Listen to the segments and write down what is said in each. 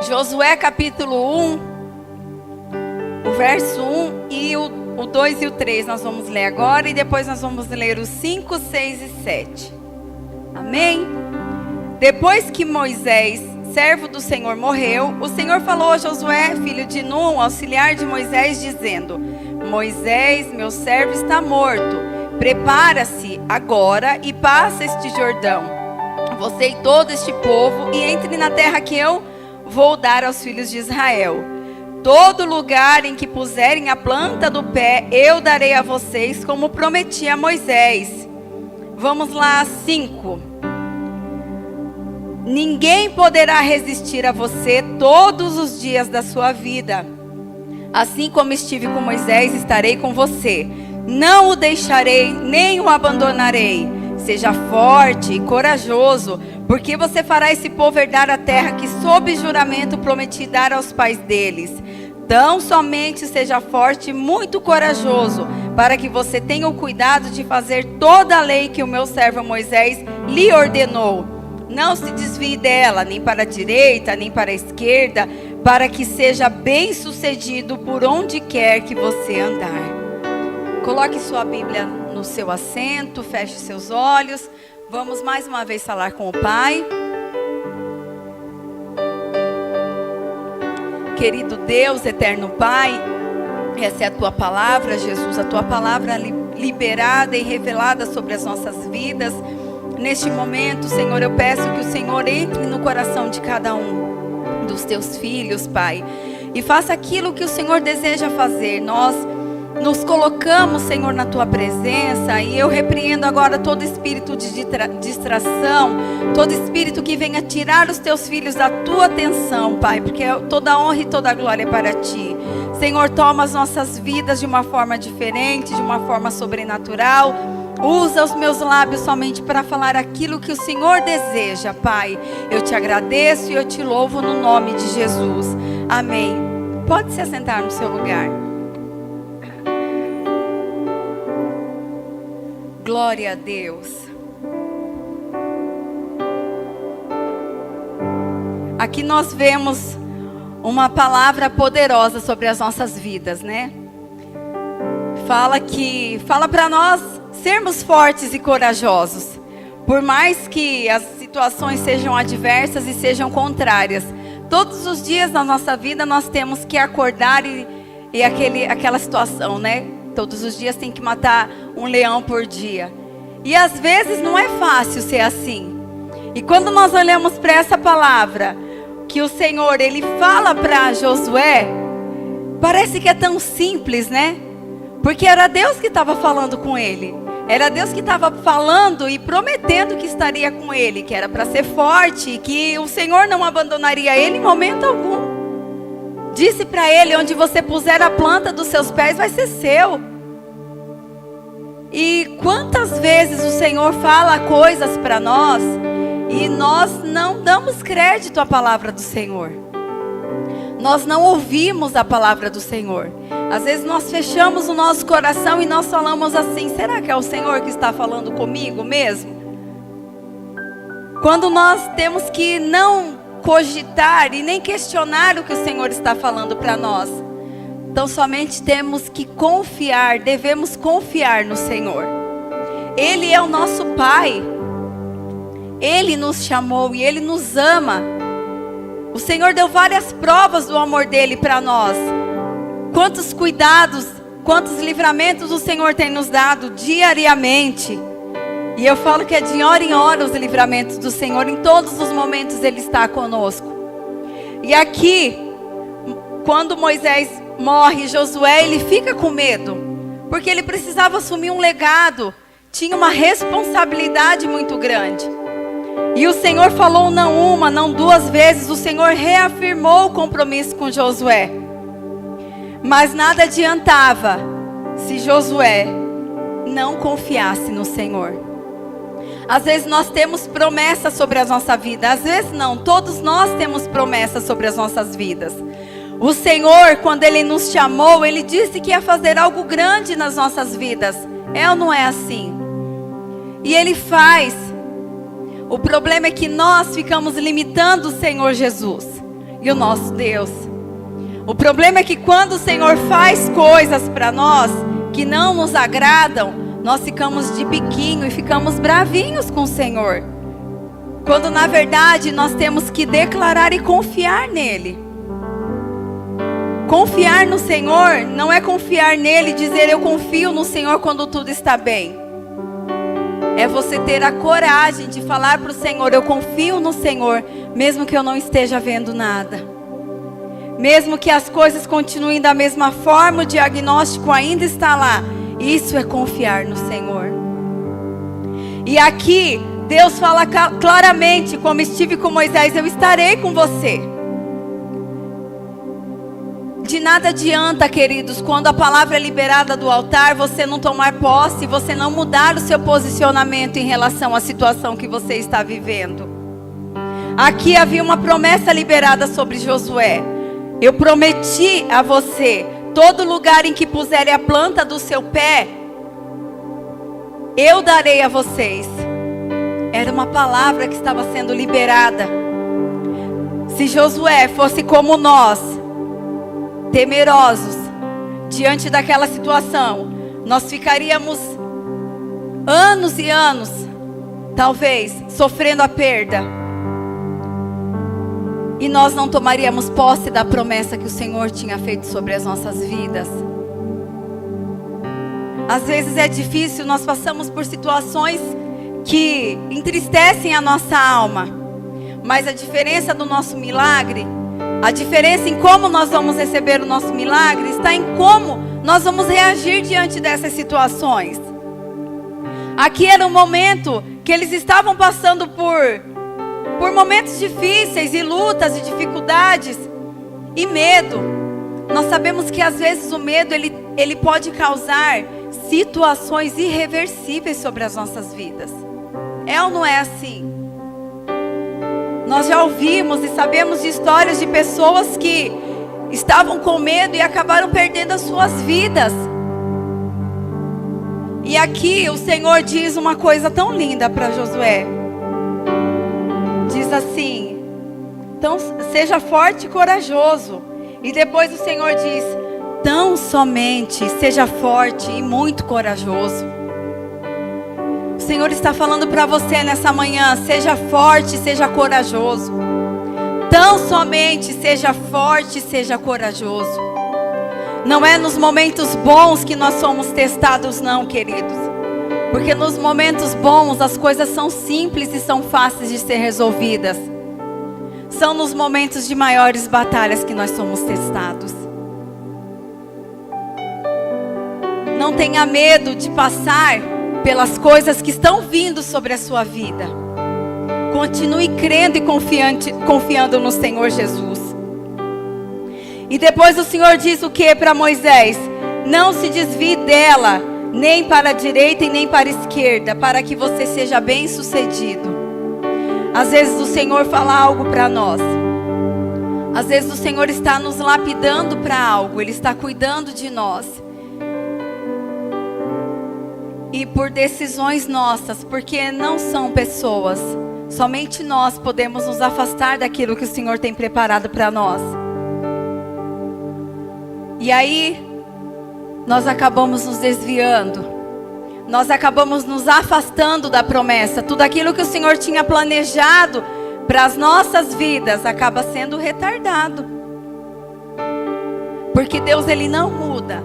Josué capítulo 1, o verso 1 e o 2 e o 3 nós vamos ler agora, e depois nós vamos ler os 5, 6 e 7. Amém? Depois que Moisés, servo do Senhor, morreu, o Senhor falou a Josué, filho de Nun, auxiliar de Moisés, dizendo: Moisés, meu servo, está morto. Prepara-se agora e passa este Jordão, você e todo este povo, e entre na terra que eu vou dar aos filhos de Israel. Todo lugar em que puserem a planta do pé, eu darei a vocês, como prometi a Moisés. Vamos lá, 5. Ninguém poderá resistir a você todos os dias da sua vida. Assim como estive com Moisés, estarei com você. Não o deixarei, nem o abandonarei. Seja forte e corajoso, porque você fará esse povo herdar a terra que sob juramento prometi dar aos pais deles. Tão somente seja forte e muito corajoso, para que você tenha o cuidado de fazer toda a lei que o meu servo Moisés lhe ordenou. Não se desvie dela, nem para a direita, nem para a esquerda, para que seja bem sucedido por onde quer que você andar. Coloque sua Bíblia no seu assento, feche seus olhos. Vamos mais uma vez falar com o Pai. Querido Deus, eterno Pai, essa é a Tua palavra, Jesus, a Tua palavra liberada e revelada sobre as nossas vidas. Neste momento, Senhor, eu peço que o Senhor entre no coração de cada um dos Teus filhos, Pai, e faça aquilo que o Senhor deseja fazer. Nós nos colocamos, Senhor, na Tua presença, e eu repreendo agora todo espírito de distração, todo espírito que venha tirar os Teus filhos da Tua atenção, Pai, porque toda honra e toda glória é para Ti. Senhor, toma as nossas vidas de uma forma diferente, de uma forma sobrenatural. Usa os meus lábios somente para falar aquilo que o Senhor deseja, Pai. Eu Te agradeço e eu Te louvo no nome de Jesus. Amém. Pode se assentar no seu lugar. Glória a Deus. Aqui nós vemos uma palavra poderosa sobre as nossas vidas, né? Fala para nós sermos fortes e corajosos. Por mais que as situações sejam adversas e sejam contrárias, todos os dias da nossa vida nós temos que acordar e aquela situação, né? Todos os dias tem que matar um leão por dia. E às vezes não é fácil ser assim. E quando nós olhamos para essa palavra que o Senhor, Ele fala para Josué, parece que é tão simples, né? Porque era Deus que estava falando com ele. Era Deus que estava falando e prometendo que estaria com ele, que era para ser forte, que o Senhor não abandonaria ele em momento algum. Disse para ele: onde você puser a planta dos seus pés vai ser seu. E quantas vezes o Senhor fala coisas para nós e nós não damos crédito à palavra do Senhor. Nós não ouvimos a palavra do Senhor. Às vezes nós fechamos o nosso coração e nós falamos assim: será que é o Senhor que está falando comigo mesmo? Quando nós temos que não cogitar e nem questionar o que o Senhor está falando para nós. Então somente temos que confiar, devemos confiar no Senhor. Ele é o nosso Pai. Ele nos chamou e Ele nos ama. O Senhor deu várias provas do amor dEle para nós. Quantos cuidados, quantos livramentos o Senhor tem nos dado diariamente. E eu falo que é de hora em hora os livramentos do Senhor. Em todos os momentos Ele está conosco. E aqui, quando Moisés morre, Josué, ele fica com medo. Porque ele precisava assumir um legado. Tinha uma responsabilidade muito grande. E o Senhor falou não uma, não duas vezes. O Senhor reafirmou o compromisso com Josué. Mas nada adiantava se Josué não confiasse no Senhor. Às vezes nós temos promessas sobre a nossa vida. Às vezes não, todos nós temos promessas sobre as nossas vidas. O Senhor, quando Ele nos chamou, Ele disse que ia fazer algo grande nas nossas vidas. É ou não é assim? E Ele faz. O problema é que nós ficamos limitando o Senhor Jesus. e o nosso Deus. O problema é que quando o Senhor faz coisas para nós que não nos agradam, nós ficamos de biquinho e ficamos bravinhos com o Senhor. Quando na verdade nós temos que declarar e confiar nele. Confiar no Senhor não é confiar nele e dizer eu confio no Senhor quando tudo está bem. É você ter a coragem de falar para o Senhor, eu confio no Senhor, mesmo que eu não esteja vendo nada. Mesmo que as coisas continuem da mesma forma, o diagnóstico ainda está lá. Isso é confiar no Senhor. E aqui, Deus fala claramente, como estive com Moisés, eu estarei com você. De nada adianta, queridos, quando a palavra é liberada do altar, você não tomar posse, você não mudar o seu posicionamento em relação à situação que você está vivendo. Aqui havia uma promessa liberada sobre Josué. Eu prometi a você, todo lugar em que puserem a planta do seu pé, eu darei a vocês. Era uma palavra que estava sendo liberada. Se Josué fosse como nós, temerosos, diante daquela situação, nós ficaríamos anos e anos, talvez, sofrendo a perda. E nós não tomaríamos posse da promessa que o Senhor tinha feito sobre as nossas vidas. Às vezes é difícil, nós passamos por situações que entristecem a nossa alma. Mas a diferença do nosso milagre, a diferença em como nós vamos receber o nosso milagre, está em como nós vamos reagir diante dessas situações. Aqui era um momento que eles estavam passando por momentos difíceis e lutas e dificuldades e medo. Nós sabemos que às vezes o medo ele pode causar situações irreversíveis sobre as nossas vidas. É ou não é assim? Nós já ouvimos e sabemos de histórias de pessoas que estavam com medo e acabaram perdendo as suas vidas. E aqui o Senhor diz uma coisa tão linda para Josué. Diz assim, então seja forte e corajoso. E depois o Senhor diz, tão somente seja forte e muito corajoso. O Senhor está falando para você nessa manhã, seja forte, seja corajoso. Tão somente seja forte, seja corajoso. Não é nos momentos bons que nós somos testados não, queridos. Porque nos momentos bons as coisas são simples e são fáceis de ser resolvidas. São nos momentos de maiores batalhas que nós somos testados. Não tenha medo de passar pelas coisas que estão vindo sobre a sua vida. Continue crendo e confiando no Senhor Jesus. E depois o Senhor diz o que para Moisés? Não se desvie dela, nem para a direita e nem para a esquerda, para que você seja bem sucedido. Às vezes o Senhor fala algo para nós. Às vezes o Senhor está nos lapidando para algo, Ele está cuidando de nós. E por decisões nossas, porque não são pessoas, somente nós podemos nos afastar daquilo que o Senhor tem preparado para nós. E aí, nós acabamos nos desviando. Nós acabamos nos afastando da promessa. Tudo aquilo que o Senhor tinha planejado para as nossas vidas acaba sendo retardado. Porque Deus, Ele não muda.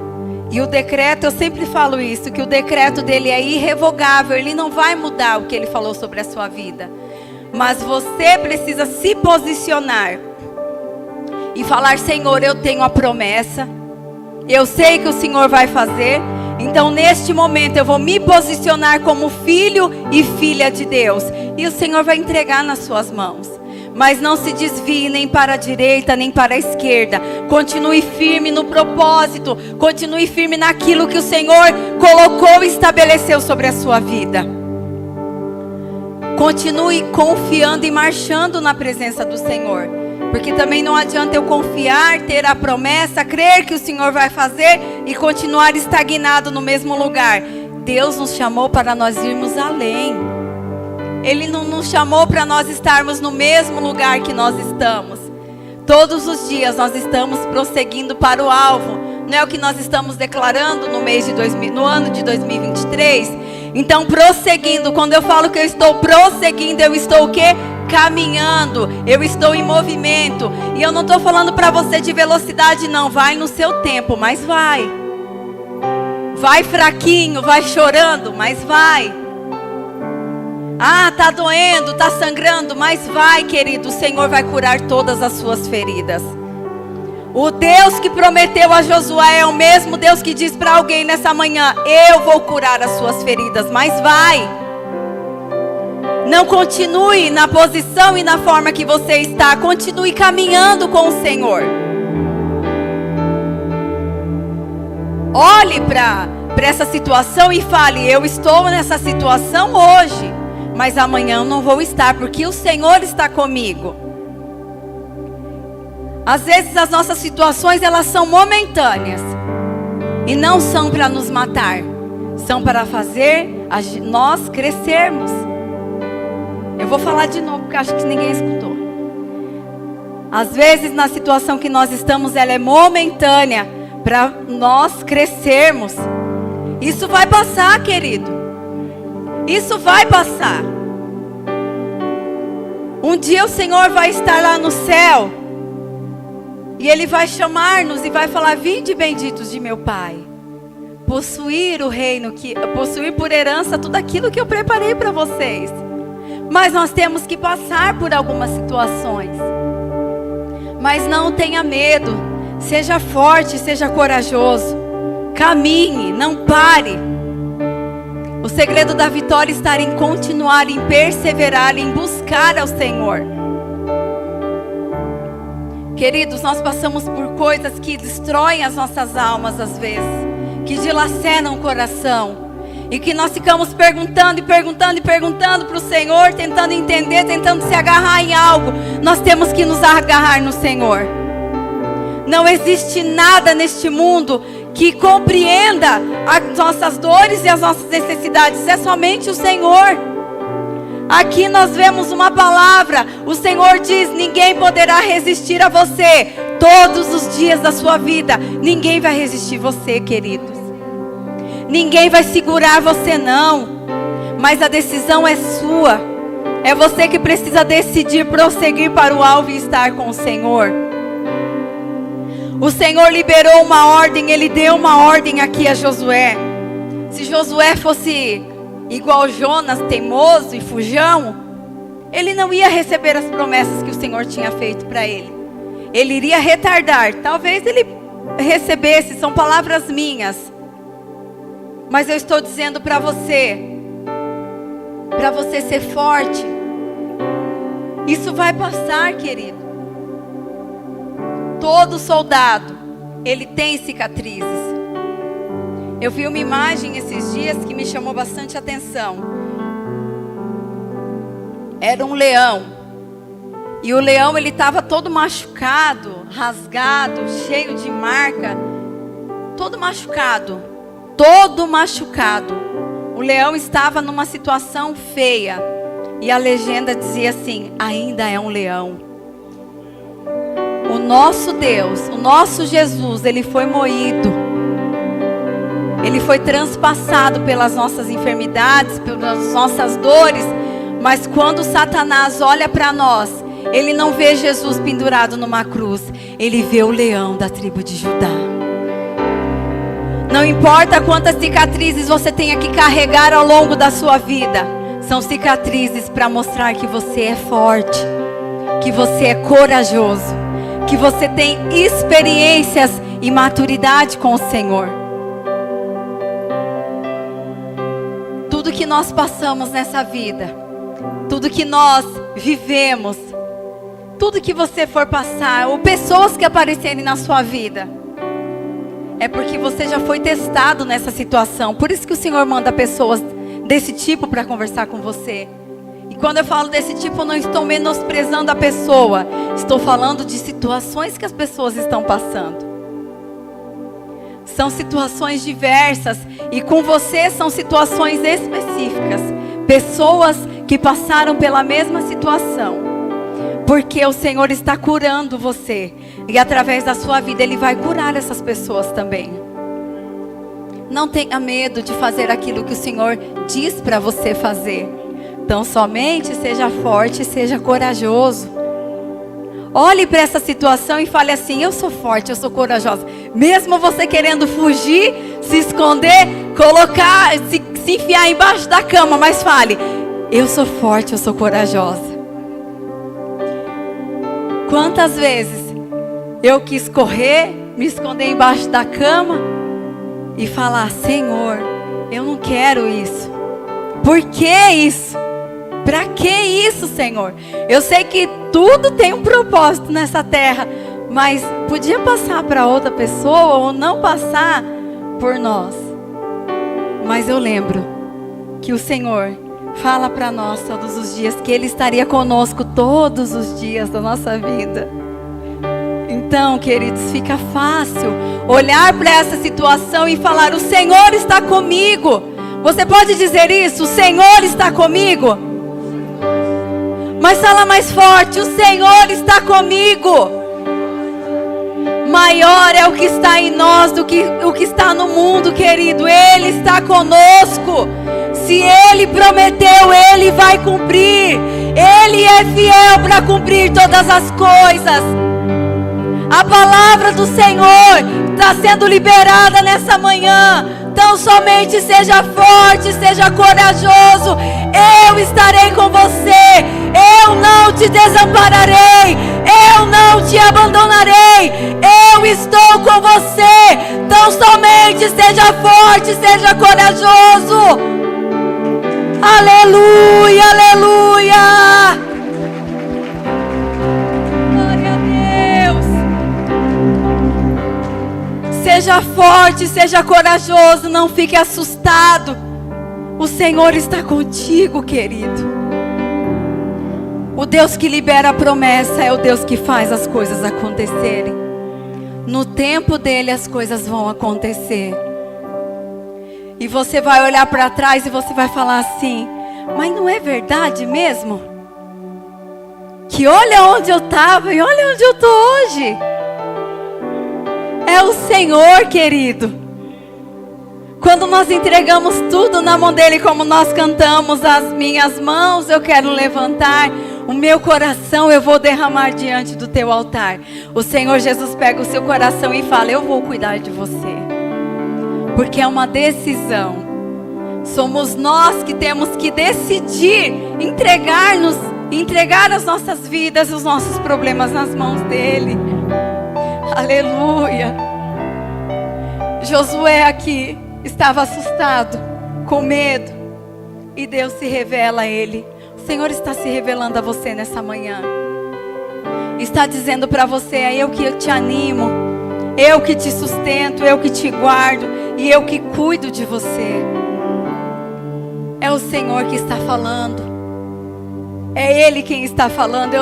E o decreto, eu sempre falo isso, que o decreto dele é irrevogável. Ele não vai mudar o que Ele falou sobre a sua vida. Mas você precisa se posicionar e falar, Senhor, eu tenho a promessa. Eu sei que o Senhor vai fazer. Então neste momento eu vou me posicionar como filho e filha de Deus. E o Senhor vai entregar nas suas mãos. Mas não se desvie nem para a direita nem para a esquerda. Continue firme no propósito. Continue firme naquilo que o Senhor colocou e estabeleceu sobre a sua vida. Continue confiando e marchando na presença do Senhor. Porque também não adianta eu confiar, ter a promessa, crer que o Senhor vai fazer e continuar estagnado no mesmo lugar. Deus nos chamou para nós irmos além. Ele não nos chamou para nós estarmos no mesmo lugar que nós estamos. Todos os dias nós estamos prosseguindo para o alvo. Não é o que nós estamos declarando no ano de 2023? Então, prosseguindo, quando eu falo que eu estou prosseguindo, eu estou o quê? Caminhando, eu estou em movimento. E eu não estou falando para você de velocidade não, vai no seu tempo, mas vai. Vai fraquinho, vai chorando, mas vai. Ah, tá doendo, tá sangrando, mas vai, querido, o Senhor vai curar todas as suas feridas. O Deus que prometeu a Josué é o mesmo Deus que diz para alguém nessa manhã: eu vou curar as suas feridas, mas vai. Não continue na posição e na forma que você está, continue caminhando com o Senhor. Olhe para essa situação e fale: eu estou nessa situação hoje, mas amanhã eu não vou estar, porque o Senhor está comigo. Às vezes as nossas situações, elas são momentâneas. E não são para nos matar. São para fazer nós crescermos. Eu vou falar de novo, porque acho que ninguém escutou. Às vezes na situação que nós estamos, ela é momentânea, para nós crescermos. Isso vai passar, querido. Isso vai passar. Um dia o Senhor vai estar lá no céu. E Ele vai chamar-nos e vai falar: vinde benditos de meu Pai. Possuir o reino, possuir por herança tudo aquilo que eu preparei para vocês. Mas nós temos que passar por algumas situações. Mas não tenha medo. Seja forte, seja corajoso. Caminhe, não pare. O segredo da vitória está em continuar, em perseverar, em buscar ao Senhor. Queridos, nós passamos por coisas que destroem as nossas almas às vezes, que dilaceram o coração, e que nós ficamos perguntando para o Senhor, tentando entender, tentando se agarrar em algo. Nós temos que nos agarrar no Senhor. Não existe nada neste mundo que compreenda as nossas dores e as nossas necessidades. É somente o Senhor. Aqui nós vemos uma palavra. O Senhor diz: ninguém poderá resistir a você todos os dias da sua vida. Ninguém vai resistir você, queridos. Ninguém vai segurar você não. Mas a decisão é sua. É você que precisa decidir prosseguir para o alvo e estar com o Senhor. O Senhor liberou uma ordem. Ele deu uma ordem aqui a Josué. Se Josué fosse igual Jonas, teimoso e fujão, ele não ia receber as promessas que o Senhor tinha feito para ele. Ele iria retardar. Talvez ele recebesse, são palavras minhas. Mas eu estou dizendo para você ser forte. Isso vai passar, querido. Todo soldado, ele tem cicatrizes. Eu vi uma imagem esses dias que me chamou bastante atenção. Era um leão. E o leão, ele estava todo machucado, rasgado, cheio de marca. Todo machucado. Todo machucado. O leão estava numa situação feia. E a legenda dizia assim: ainda é um leão. O nosso Deus, o nosso Jesus, Ele foi moído. Ele foi transpassado pelas nossas enfermidades, pelas nossas dores. Mas quando Satanás olha para nós, ele não vê Jesus pendurado numa cruz. Ele vê o leão da tribo de Judá. Não importa quantas cicatrizes você tenha que carregar ao longo da sua vida. São cicatrizes para mostrar que você é forte, que você é corajoso, que você tem experiências e maturidade com o Senhor. Tudo que nós passamos nessa vida, tudo que nós vivemos, tudo que você for passar, ou pessoas que aparecerem na sua vida, é porque você já foi testado nessa situação. Por isso que o Senhor manda pessoas desse tipo para conversar com você. E quando eu falo desse tipo, eu não estou menosprezando a pessoa. Estou falando de situações que as pessoas estão passando. São situações diversas. E com você são situações específicas. Pessoas que passaram pela mesma situação. Porque o Senhor está curando você. E através da sua vida Ele vai curar essas pessoas também. Não tenha medo de fazer aquilo que o Senhor diz para você fazer. Então somente seja forte e seja corajoso. Olhe para essa situação e fale assim: eu sou forte, eu sou corajosa. Mesmo você querendo fugir, se esconder, colocar, se enfiar embaixo da cama, mas fale: eu sou forte, eu sou corajosa. Quantas vezes eu quis correr, me esconder embaixo da cama e falar: Senhor, eu não quero isso. Por que isso? Para que isso, Senhor? Eu sei que tudo tem um propósito nessa terra, mas podia passar para outra pessoa ou não passar por nós. Mas eu lembro que o Senhor fala para nós todos os dias que Ele estaria conosco todos os dias da nossa vida. Então, queridos, fica fácil olhar para essa situação e falar: o Senhor está comigo. Você pode dizer isso? O Senhor está comigo. Mas fala mais forte: o Senhor está comigo. Maior é o que está em nós do que o que está no mundo, querido. Ele está conosco. Se Ele prometeu, Ele vai cumprir. Ele é fiel para cumprir todas as coisas. A palavra do Senhor está sendo liberada nessa manhã. Então somente seja forte, seja corajoso. Eu estarei com você. Eu não te desampararei. Eu não te abandonarei. Eu estou com você. Então somente seja forte, seja corajoso. Aleluia, aleluia. Glória a Deus. Seja forte, seja corajoso, não fique assustado. O Senhor está contigo, querido. O Deus que libera a promessa é o Deus que faz as coisas acontecerem. No tempo dele as coisas vão acontecer. E você vai olhar para trás e você vai falar assim: mas não é verdade mesmo? Que olha onde eu estava e olha onde eu estou hoje. É o Senhor, querido. Quando nós entregamos tudo na mão dele, como nós cantamos: as minhas mãos eu quero levantar, o meu coração eu vou derramar diante do teu altar. O Senhor Jesus pega o seu coração e fala: eu vou cuidar de você. Porque é uma decisão. Somos nós que temos que decidir entregar as nossas vidas, os nossos problemas nas mãos dele. Aleluia. Josué aqui estava assustado, com medo, e Deus se revela a ele. O Senhor está se revelando a você nessa manhã. Está dizendo para você: é eu que te animo, eu que te sustento, eu que te guardo e eu que cuido de você. É o Senhor que está falando. É Ele quem está falando.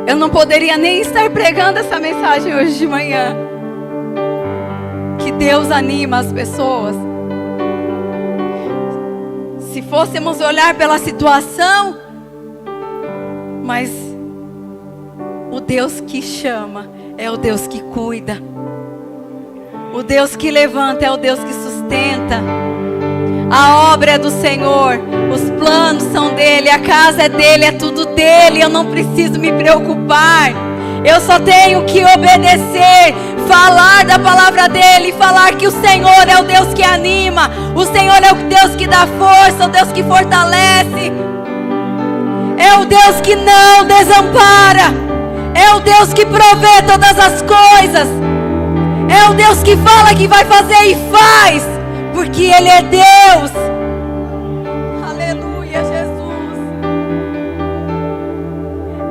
Eu não poderia nem estar pregando essa mensagem hoje de manhã. Que Deus anima as pessoas. Se fôssemos olhar pela situação, mas o Deus que chama é o Deus que cuida. O Deus que levanta é o Deus que sustenta. A obra é do Senhor, os planos são dele, a casa é dele, é tudo dele. Eu não preciso me preocupar. Eu só tenho que obedecer, falar da palavra dele, falar que o Senhor é o Deus que anima, o Senhor é o Deus que dá força, o Deus que fortalece, é o Deus que não desampara, é o Deus que provê todas as coisas, é o Deus que fala que vai fazer e faz, porque Ele é Deus. Aleluia, Jesus.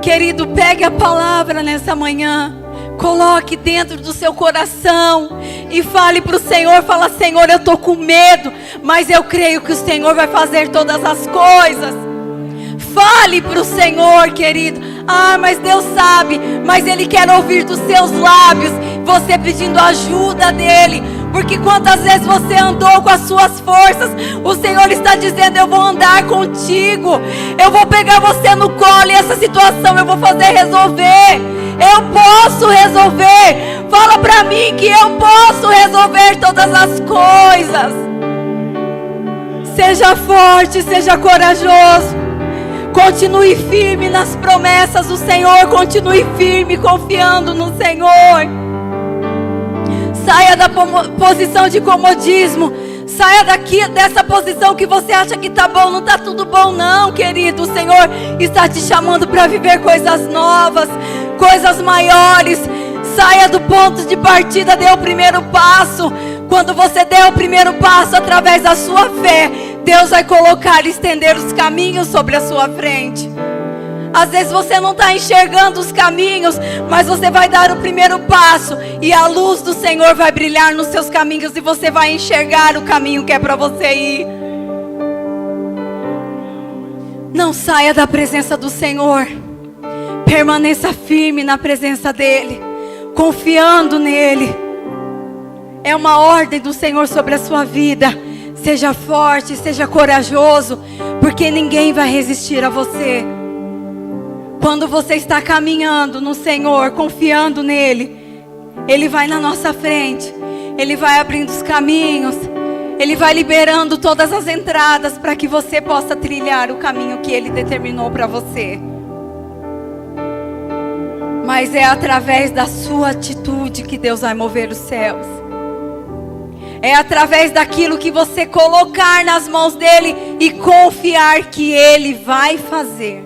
Querido, pegue a palavra nessa manhã, coloque dentro do seu coração e fale para o Senhor, fala: Senhor, eu estou com medo, mas eu creio que o Senhor vai fazer todas as coisas. Fale para o Senhor, querido. Ah, mas Deus sabe, mas Ele quer ouvir dos seus lábios, você pedindo ajuda dEle. Porque quantas vezes você andou com as suas forças, o Senhor está dizendo: eu vou andar contigo, eu vou pegar você no colo, e essa situação eu vou fazer resolver. Eu posso resolver. Fala para mim que eu posso resolver todas as coisas. Seja forte, seja corajoso. Continue firme nas promessas do Senhor. Continue firme, confiando no Senhor. Saia da posição de comodismo. Saia dessa posição que você acha que está bom. Não está tudo bom não, querido. O Senhor está te chamando para viver coisas novas, coisas maiores. Saia do ponto de partida, dê o primeiro passo. Quando você der o primeiro passo através da sua fé, Deus vai colocar e estender os caminhos sobre a sua frente. Às vezes você não está enxergando os caminhos, mas você vai dar o primeiro passo e a luz do Senhor vai brilhar nos seus caminhos e você vai enxergar o caminho que é para você ir. Não saia da presença do Senhor. Permaneça firme na presença dEle, confiando nele. É uma ordem do Senhor sobre a sua vida. Seja forte, seja corajoso, porque ninguém vai resistir a você. Quando você está caminhando no Senhor, confiando nele, Ele vai na nossa frente, Ele vai abrindo os caminhos, Ele vai liberando todas as entradas para que você possa trilhar o caminho que Ele determinou para você. Mas é através da sua atitude que Deus vai mover os céus. É através daquilo que você colocar nas mãos dEle e confiar que Ele vai fazer.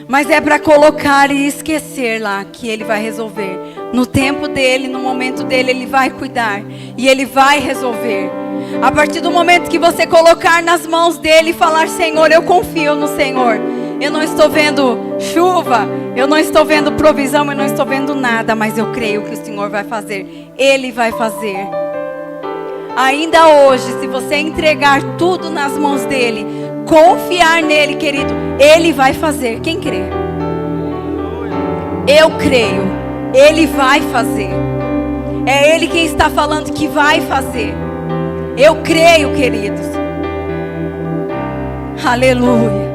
Mas é para colocar e esquecer lá que Ele vai resolver. No tempo dEle, no momento dEle, Ele vai cuidar. E Ele vai resolver. A partir do momento que você colocar nas mãos dEle e falar: Senhor, eu confio no Senhor. Eu não estou vendo chuva, eu não estou vendo provisão, eu não estou vendo nada. Mas eu creio que o Senhor vai fazer. Ele vai fazer. Ainda hoje, se você entregar tudo nas mãos dEle, confiar nele, querido, Ele vai fazer. Quem crê? Eu creio. Ele vai fazer. É Ele quem está falando que vai fazer. Eu creio, queridos. Aleluia.